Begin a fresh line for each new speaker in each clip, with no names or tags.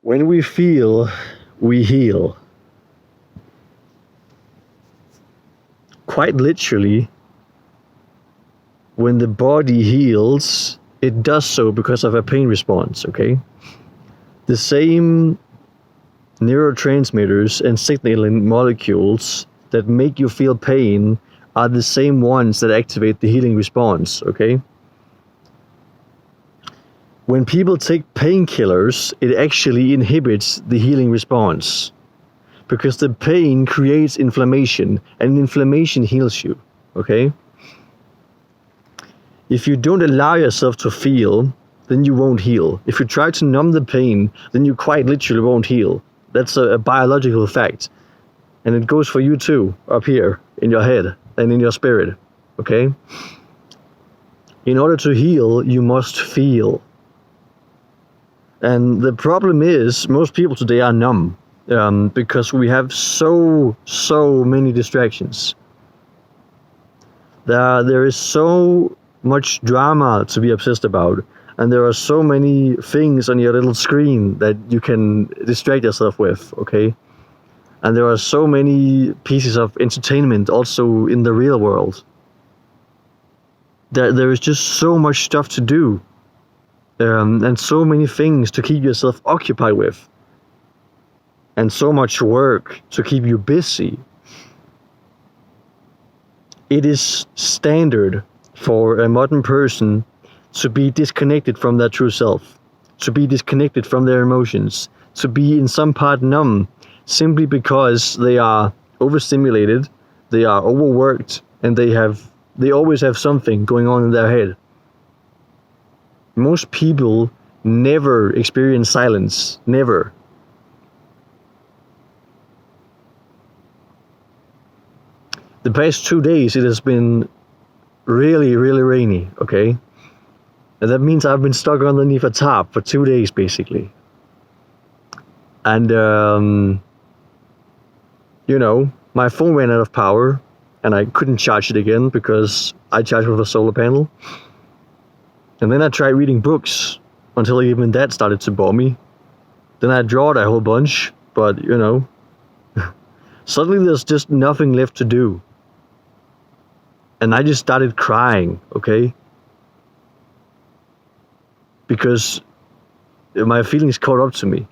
When we feel, we heal. Quite literally, when the body heals, it does so because of a pain response, okay? The same neurotransmitters and signaling molecules that make you feel pain are the same ones that activate the healing response, okay? When people take painkillers, it actually inhibits the healing response because the pain creates inflammation, and inflammation heals you, okay? If you don't allow yourself to feel, then you won't heal. If you try to numb the pain, then you quite literally won't heal. That's a biological fact. And it goes for you too, up here, in your head and in your spirit, okay? In order to heal, you must feel. And the problem is, most people today are numb because we have so many distractions. There is so much drama to be obsessed about, and there are so many things on your little screen that you can distract yourself with, okay? And there are so many pieces of entertainment also in the real world. There is just so much stuff to do, and so many things to keep yourself occupied with, and so much work to keep you busy. It is standard for a modern person to be disconnected from their true self, to be disconnected from their emotions, to be in some part numb, simply because they are overstimulated, they are overworked, and they always have something going on in their head. Most people never experience silence, never. The past 2 days it has been really rainy, okay? And that means I've been stuck underneath a tarp for 2 days basically. And my phone ran out of power and I couldn't charge it again because I charged with a solar panel. And then I tried reading books until even that started to bore me. Then I drawed a whole bunch, but suddenly there's just nothing left to do. And I just started crying, okay? Because my feelings caught up to me.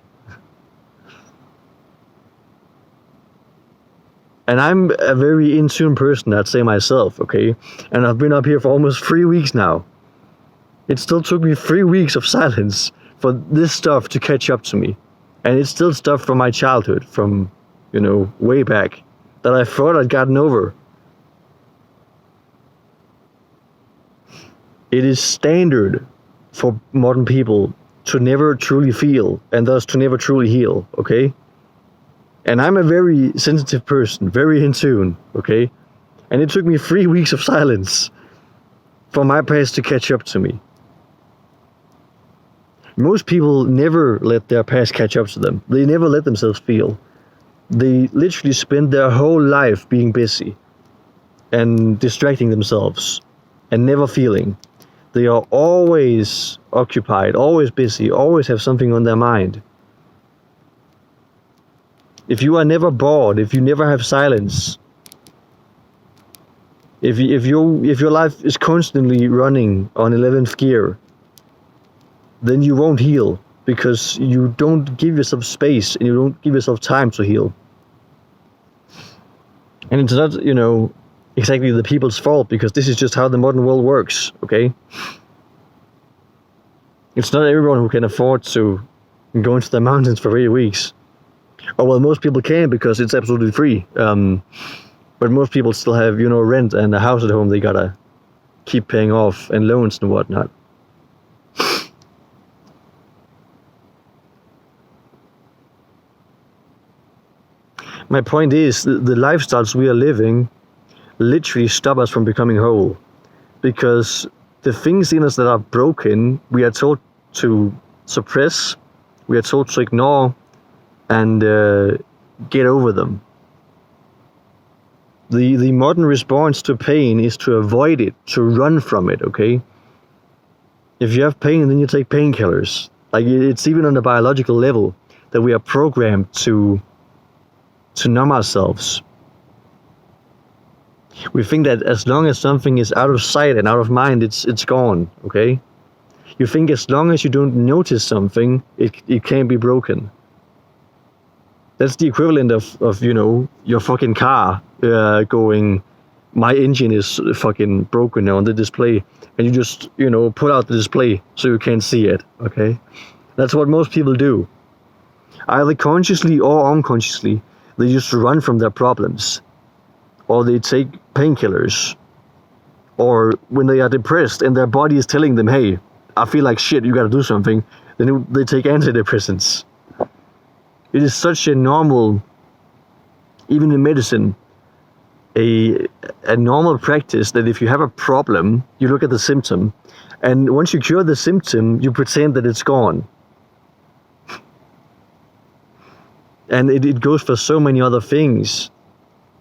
And I'm a very in tune person, I'd say myself, okay? And I've been up here for almost 3 weeks now. It still took me 3 weeks of silence for this stuff to catch up to me. And it's still stuff from my childhood, from, way back, that I thought I'd gotten over. It is standard for modern people to never truly feel, and thus to never truly heal, okay? And I'm a very sensitive person, very in tune, okay? And it took me 3 weeks of silence for my past to catch up to me. Most people never let their past catch up to them. They never let themselves feel. They literally spend their whole life being busy and distracting themselves and never feeling. They are always occupied, always busy, always have something on their mind. If you are never bored, if you never have silence, if your life is constantly running on 11th gear, then you won't heal because you don't give yourself space and you don't give yourself time to heal. And it's not, exactly the people's fault, because this is just how the modern world works, okay? It's not everyone who can afford to go into the mountains for 3 weeks. Oh, well, most people can because it's absolutely free. But most people still have, rent and a house at home they gotta keep paying off, and loans and whatnot. My point is, the lifestyles we are living literally stop us from becoming whole. Because the things in us that are broken, we are told to suppress, we are told to ignore, and get over them. The modern response to pain is to avoid it, to run from it, okay? If you have pain, then you take painkillers. Like, it's even on a biological level. that we are programmed to numb ourselves. We think that as long as something is out of sight and out of mind, it's gone, okay? You think as long as you don't notice something, it can't be broken. That's the equivalent of your fucking car going, my engine is fucking broken now on the display, and you just, pull out the display so you can't see it, okay? That's what most people do. Either consciously or unconsciously, they just run from their problems. Or they take painkillers. Or when they are depressed and their body is telling them, hey, I feel like shit, you gotta do something, then they take antidepressants. It is such a normal, even in medicine, a normal practice that if you have a problem, you look at the symptom, and once you cure the symptom, you pretend that it's gone. And it goes for so many other things,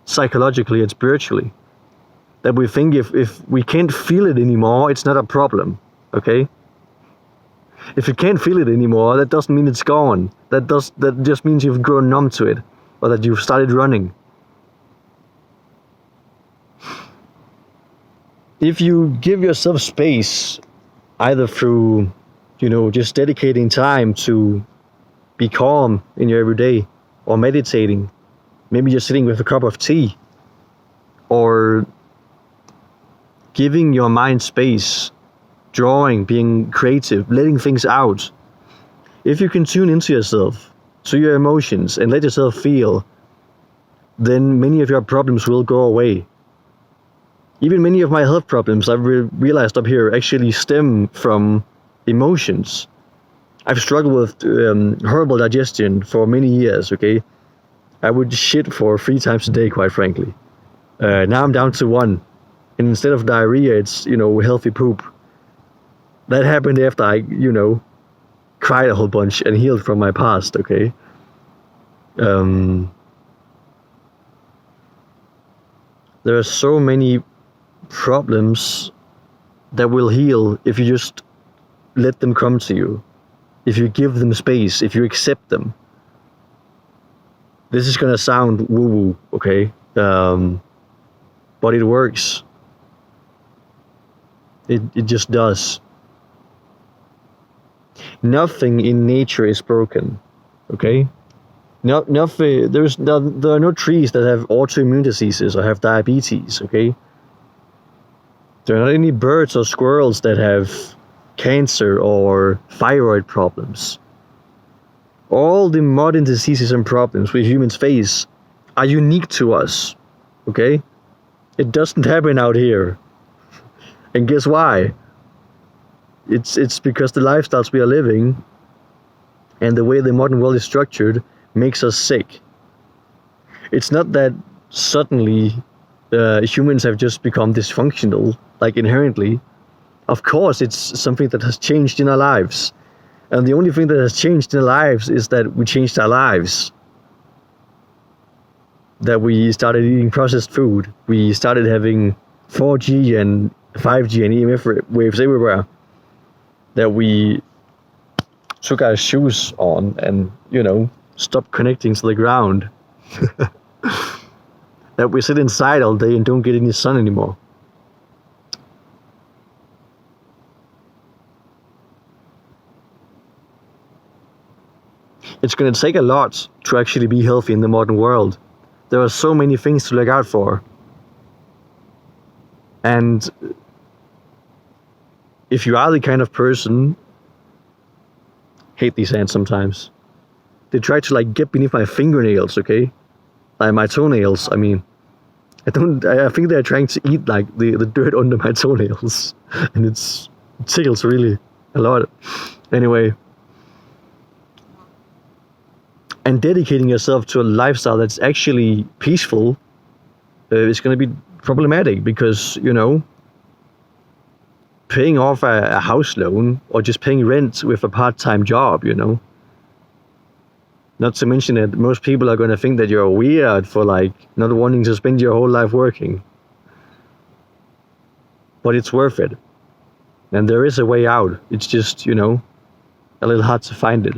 psychologically and spiritually, that we think if we can't feel it anymore, it's not a problem, okay? If you can't feel it anymore, that doesn't mean it's gone. That just means you've grown numb to it, or that you've started running. If you give yourself space, either through, just dedicating time to be calm in your everyday, or meditating, maybe just sitting with a cup of tea, or giving your mind space, drawing, being creative, letting things out. If you can tune into yourself, to your emotions, and let yourself feel, then many of your problems will go away. Even many of my health problems, I've realized up here, actually stem from emotions. I've struggled with horrible digestion for many years, okay? I would shit for 3 times a day, quite frankly. Now I'm down to 1. And instead of diarrhea, it's, healthy poop. That happened after I, cried a whole bunch and healed from my past, okay? There are so many problems that will heal if you just let them come to you. If you give them space, if you accept them. This is gonna sound woo-woo, okay? But it works. It just does. Nothing in nature is broken, okay? Nothing. There are no trees that have autoimmune diseases or have diabetes, okay? There are not any birds or squirrels that have cancer or thyroid problems. All the modern diseases and problems we humans face are unique to us, okay? It doesn't happen out here. And guess why? It's because the lifestyles we are living and the way the modern world is structured makes us sick. It's not that suddenly humans have just become dysfunctional, like inherently. Of course, it's something that has changed in our lives. And the only thing that has changed in our lives is that we changed our lives. That we started eating processed food. We started having 4G and 5G and EMF waves everywhere. That we took our shoes on and, stopped connecting to the ground. That we sit inside all day and don't get any sun anymore. It's going to take a lot to actually be healthy in the modern world. There are so many things to look out for. And if you are the kind of person, hate these hands sometimes. They try to get beneath my fingernails, okay? My toenails, I mean. I think they're trying to eat the dirt under my toenails. And it tickles really a lot. Anyway. And dedicating yourself to a lifestyle that's actually peaceful is going to be problematic because, paying off a house loan or just paying rent with a part-time job, Not to mention that most people are going to think that you're weird for not wanting to spend your whole life working. But it's worth it. And there is a way out. It's just, a little hard to find it.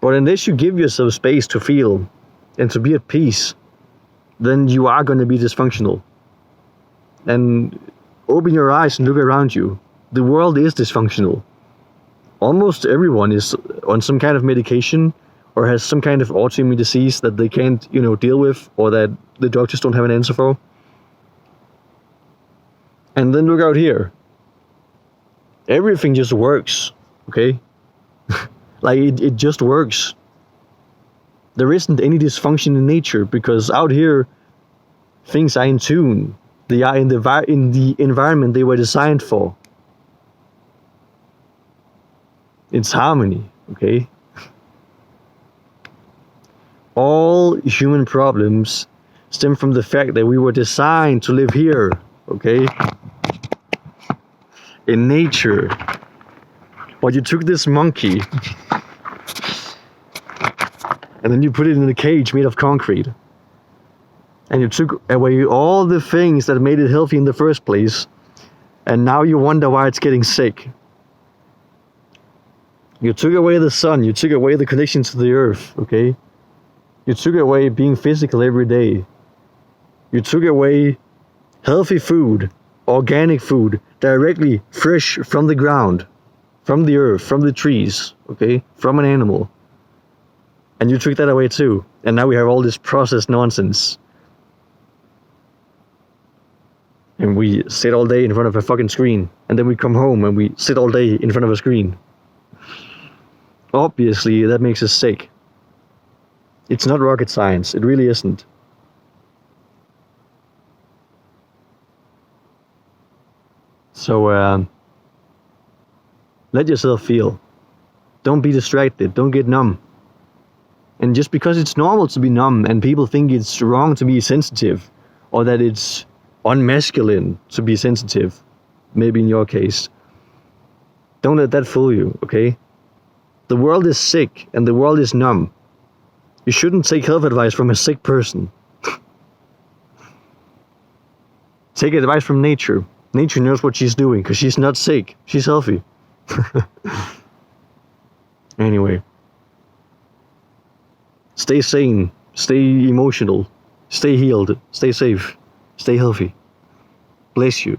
But unless you give yourself space to feel and to be at peace, then you are going to be dysfunctional. And open your eyes and look around you. The world is dysfunctional. Almost everyone is on some kind of medication or has some kind of autoimmune disease that they can't, deal with, or that the doctors don't have an answer for. And then look out here. Everything just works, okay? Like, it just works. There isn't any dysfunction in nature, because out here, things are in tune. They are in the environment they were designed for. It's harmony, okay? All human problems stem from the fact that we were designed to live here, okay? In nature. But you took this monkey and then you put it in a cage made of concrete. And you took away all the things that made it healthy in the first place. And now you wonder why it's getting sick. You took away the sun. You took away the connection to the earth, okay? You took away being physical every day. You took away healthy food, organic food, directly fresh from the ground, from the earth, from the trees, okay? From an animal. And you took that away too. And now we have all this processed nonsense. And we sit all day in front of a fucking screen. And then we come home and we sit all day in front of a screen. Obviously, that makes us sick. It's not rocket science. It really isn't. So, let yourself feel. Don't be distracted. Don't get numb. And just because it's normal to be numb and people think it's wrong to be sensitive, or that it's unmasculine to be sensitive, maybe in your case, don't let that fool you, okay? The world is sick and the world is numb. You shouldn't take health advice from a sick person. Take advice from nature. Nature knows what she's doing because she's not sick. She's healthy. Anyway. Stay sane. Stay emotional. Stay healed. Stay safe. Stay healthy. Bless you.